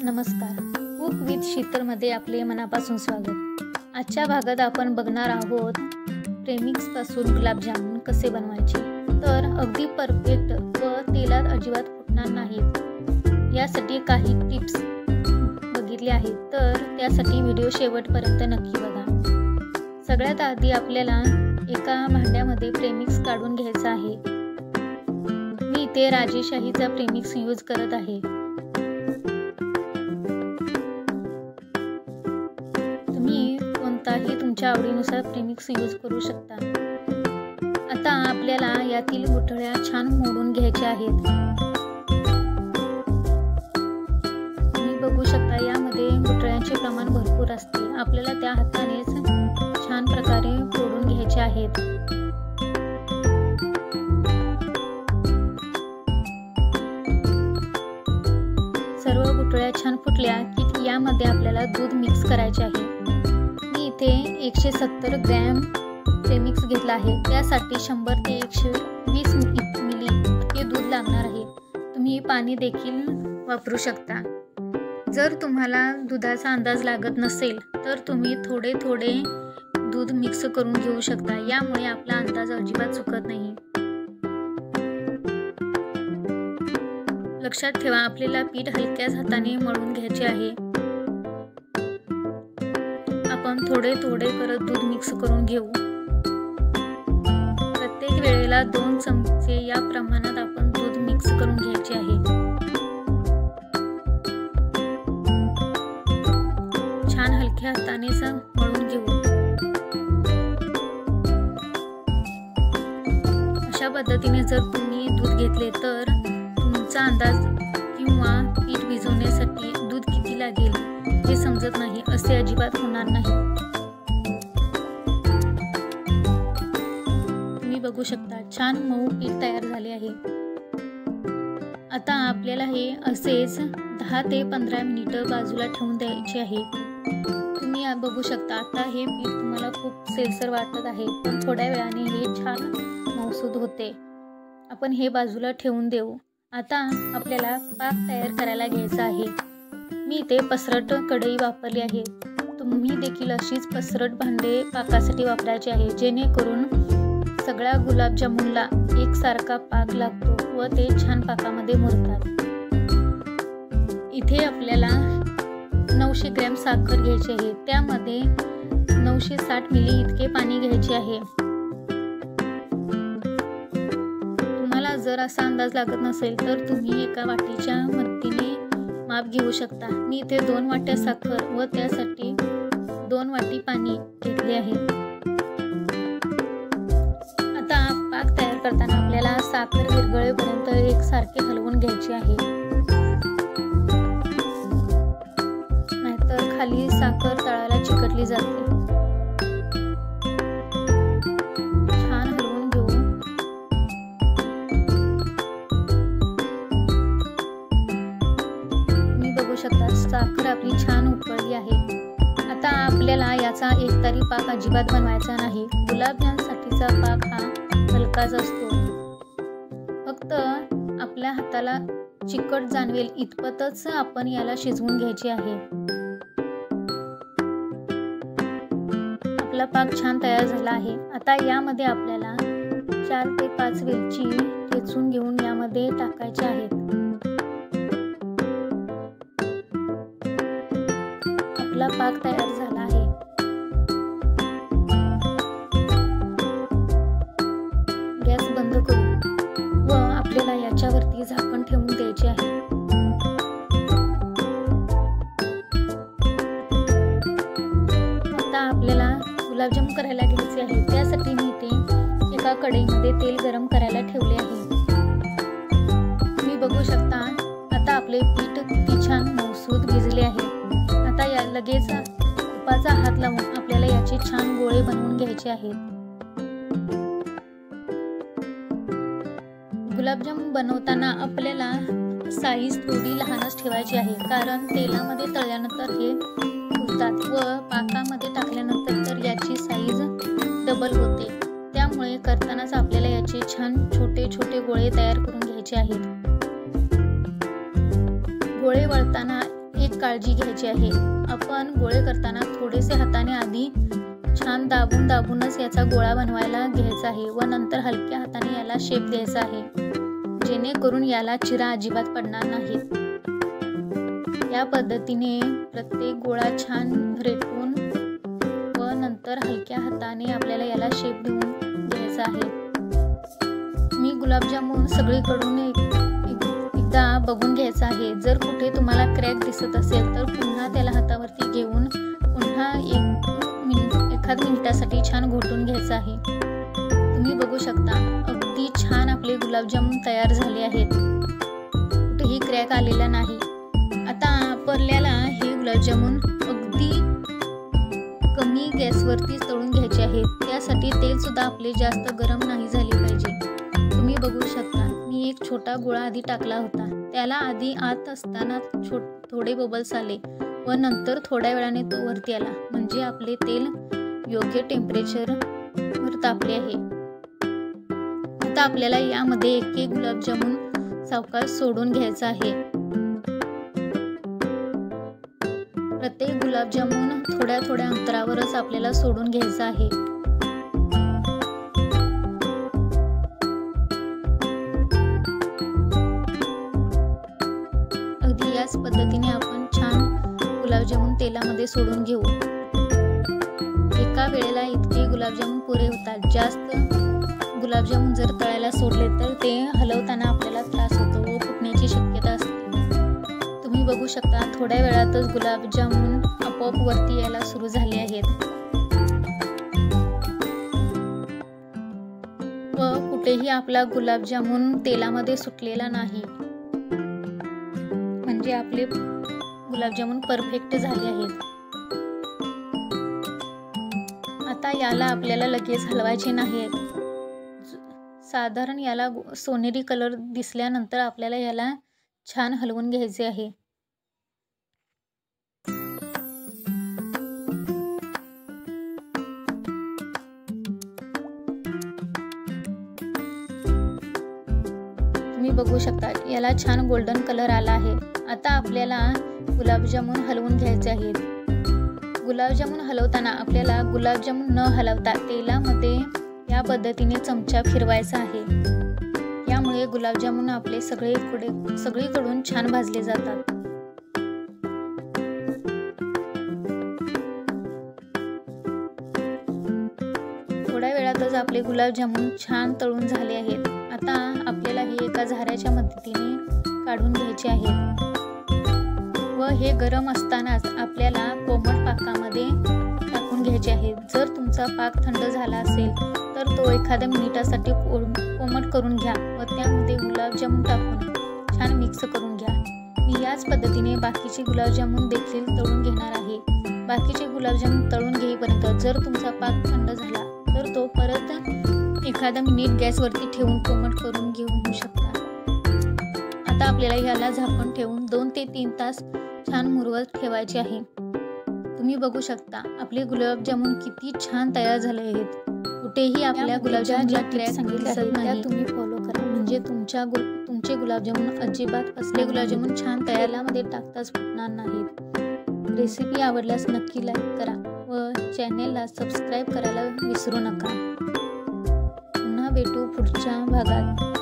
नमस्कार. Cook with शीतलमध्ये आपले मनापासून स्वागत. आजच्या भागात आपण बघणार आहोत प्रेमिक्सपासून गुलाबजामुन कसे बनवायचे. तर अगदी परफेक्ट व तेलात अजिबात फुटणार नाहीत यासाठी काही टिप्स बघितले आहेत. तर त्यासाठी व्हिडिओ शेवटपर्यंत नक्की बघा. सगळ्यात आधी आपल्याला एका भांड्यामध्ये प्रेमिक्स काढून घ्यायचा आहे. मी इथे राजेशाहीचा प्रेमिक्स यूज करत आहे. तुम्ही कोणताही तुमच्या आवडीनुसार प्रेमिक्स यूज करू शकता. आता आपल्याला यातील गुठळ्या छान मोडून घ्यायच्या आहेत. तुम्ही बघू शकता यामध्ये गुठळ्यांचे प्रमाण भरपूर असते. आपल्याला त्या हातानेच छान प्रकारे फोडून घ्यायचे आहेत. सर्व गुठळ्या छान फुटल्या की यामध्ये आपल्याला दूध मिक्स करायचे आहे. मी इथे 170 ग्रॅम प्रेमिक्स घेतला आहे. त्यासाठी 100 ते 120 मिली इतके दूध लागणार आहे. तुम्ही पाणी देखील वापरू शकता. जर तुम्हाला दुधाचा अंदाज लागत नसेल तर तुम्ही थोडे थोडे दूध मिक्स करून घेऊ शकता. यामुळे आपला अंदाज अजिबात चुकत नाही. लक्षात ठेवा, आपल्याला पीठ हलक्याच हाताने मळून घ्यायचे आहे. आपण थोडे थोडे करत दूध मिक्स करून घेऊ. प्रत्येक वेळेला 2 चमचे या प्रमाणात आपण दूध मिक्स करून घ्यायचे आहे. छान हलक्या हाताने मळून घेऊ. अशा पद्धतीने जर तुम्ही दूध घेतले तर तुमचा अंदाज किंवा पीठ भिजवण्यासाठी दूध किती लागेल हे समजत नाही असे अजिबात होणार नाही. तुम्ही बघू शकता छान मऊ पीठ तयार झाले आहे. आता आपल्याला हे असेच 10 ते 15 मिनिटं बाजूला ठेवून द्यायचे आहे. तुम्ही बघू शकता आता हे पीठ तुम्हाला खूप सेलसर वाटत आहे, पण थोड्या वेळाने हे छान मऊसूद होते. आपण हे बाजूला ठेवून देऊ. आता आपल्याला पाक तयार करायला घ्यायचा आहे. मी इथे पसरट कढई वापरली आहे. तुम्ही देखील अशीच पसरट भांडे पाकासाठी वापरायचे आहे, जेणेकरून सगळ्या गुलाबजामुनला एकसारखा पाक लागतो व ते छान पाकामध्ये मुरतात. इथे आपल्याला 900 ग्रॅम साखर घ्यायची आहे. त्यामध्ये 960 मिली इतके पाणी घ्यायचे आहे. जर असा अंदाज लागत नसेल तर तुम्ही एका वाटीच्या मदतीने माप घेऊ शकता. मी इथे 2 वाट्या साखर व त्यासाठी 2 वाटी पाणी घेतले आहे. आता पाक तयार करताना आपल्याला साखर विरघळेपर्यंत एकसारखे हलवून घ्यायचे आहे, नाहीतर खाली साखर तळाला चिकटली जाते. साखर आपली छान उकळली आहे. आता आपल्याला याचा एकतरी पाक अजिबात बनवायचा नाही. गुलाबजामसाठीचा पाक हा हलकाच असतो. फक्त आपल्या हाताला चिकट जाणवेल इतपतच आपण याला शिजवून घ्यायचे आहे. आपला पाक छान तयार झाला आहे. आता यामध्ये आपल्याला 4 ते 5 वेलची ठेचून घेऊन यामध्ये टाकायचे आहेत. आपला पाक तयार झाला आहे. गॅस बंद करू व आपल्याला याच्यावरती झाकण ठेवून द्यायचे आहे. आता आपल्याला गुलाबजाम करायला घ्यायचे आहे. त्यासाठी मी इथे एका कढईमध्ये तेल गरम करायला ठेवले आहे. तुम्ही बघू शकता आता आपले पीठ किती छान मऊसूद भिजले आहे. आता या लगेच तुपाचा हात लावून आपल्याला याचे छान गोळे बनवून घ्यायचे आहेत. गुलाबजाम बनवताना आपल्याला साईज थोडी लहानच ठेवायची आहे, कारण तेलामध्ये तळल्यानंतर हे फुलतात व पाकामध्ये टाकल्यानंतर तर याची साईज डबल होते. त्यामुळे करतानाच आपल्याला याचे छान छोटे छोटे गोळे तयार करून घ्यायचे आहेत. गोळे वळताना एक काळजी घ्यायची आहे, आपण गोळे करताना थोडेसे हाताने आधी छान दाबूनच याचा गोळा बनवायला घ्यायचा आहे व नंतर हलक्या हाताने याला शेप द्यायचा आहे, जेणेकरून याला चिरा अजिबात पडणार नाहीत। या पद्धतीने प्रत्येक गोळा छान रेटून व नंतर हलक्या हाताने आपल्याला याला शेप देऊन घ्यायचा आहे। मी गुलाबजामुन सगळीकडून एकदा बघून घ्यायचा आहे। जर कुठे तुम्हाला क्रॅक दिसत असेल तर पुन्हा त्याला हातावरती घेऊन पुन्हा एखाद मिनिटासाठी छान घोटून घ्यायचं आहे। तुम्ही बघू शकता अगदी छान आपले गुलाबजामुन तयार झाले आहेत, कुठेही क्रॅक आलेला नाही। आता आपल्याला हे गुलाबजामुन अगदी कमी गॅसवरती तळून घ्यायचे आहेत, त्यासाठी तेल सुद्धा आपले जास्त गरम नाही झाले पाहिजे। तुम्ही बघू शकता मी एक छोटा गोळा आधी टाकला होता, त्याला आधी आत असताना थोडे बबल्स आले व नंतर थोड्या वेळाने तो वरती आला, म्हणजे आपले तेल योग्य टेम्परेचरवर तापले आहे। आता आपल्याला यामध्ये एक गुलाबजामुन सावकाश सोडून घ्यायचा आहे। प्रत्येक गुलाबजामुन थोड्या अंतरावरच आपल्याला सोडून घ्यायचा आहे। अगदी याच पद्धतीने आपण छान गुलाबजामुन तेलामध्ये सोडून घेऊ। एका वेळेला इतके गुलाबजामुन पुरे होतात। जास्त गुलाबजामुन जर तळायला सोडले तर ते हलवताना आपल्याला त्रास होतो व फुटण्याची शक्यता असते। तुम्ही बघू शकता थोड्या वेळातच गुलाबजामुन आपोआप वरती यायला सुरू झाले आहेत व कुठेही आपला गुलाबजामुन तेलामध्ये सुटलेला नाही, म्हणजे आपले गुलाबजामुन परफेक्ट झाले आहेत। आता याला आपल्याला लगेच हलवायचे नाही, साधारण याला सोनेरी कलर दिसल्यानंतर आपल्याला याला छान हलवून घ्यायचे आहे। तुम्ही बघू शकता याला छान गोल्डन कलर आला आहे। आता आपल्याला गुलाबजामुन हलवून घ्यायचे आहेत। गुलाबजामुन हलवताना आपल्याला गुलाबजामुन न हलवता तेलामध्ये या पद्धतीने चमचा फिरवायचा आहे, यामुळे गुलाबजामुन आपले सगळीकडून छान भाजले जातात। थोड्या वेळातच आपले गुलाबजामुन छान तळून झाले आहेत। आता आपल्याला हे एका झाऱ्याच्या मदतीने काढून घ्यायचे आहेत व हे गरम असतानाच आपल्याला कोमट पाकामध्ये टाकून घ्यायचे आहे। जर तुमचा पाक थंड झाला असेल तर तो एखाद्या मिनिटासाठी कोमट करून घ्या व त्यामध्ये गुलाबजामुन टाकून छान मिक्स करून घ्या। मी याच पद्धतीने बाकीचे गुलाबजामुन देखील तळून घेणार आहे। बाकीचे गुलाबजामुन तळून घेईपर्यंत जर तुमचा पाक थंड झाला तर तो परत एखादा मिनिट गॅसवरती ठेवून कोमट करून घेऊ शकता। आता आपल्याला याला झाकण ठेवून 2 ते 3 तास छान मुरवत ठेवायचे आहे। तुम्ही बघू शकता आपले गुलाबजामुन किती छान तयार झाले आहेत। कुठेही आपल्या गुलाबजामुनला क्रॅक सांगितले नाही, तुम्ही फॉलो करा, म्हणजे तुमचे गुलाबजामुन अजिबात फसले गुलाबजामुन छान तयारमध्ये टाकताच फुटणार नाहीत। रेसिपी आवडल्यास नक्की लाईक करा व चॅनेलला सबस्क्राईब करायला विसरू नका। पुन्हा भेटू पुढच्या भागात।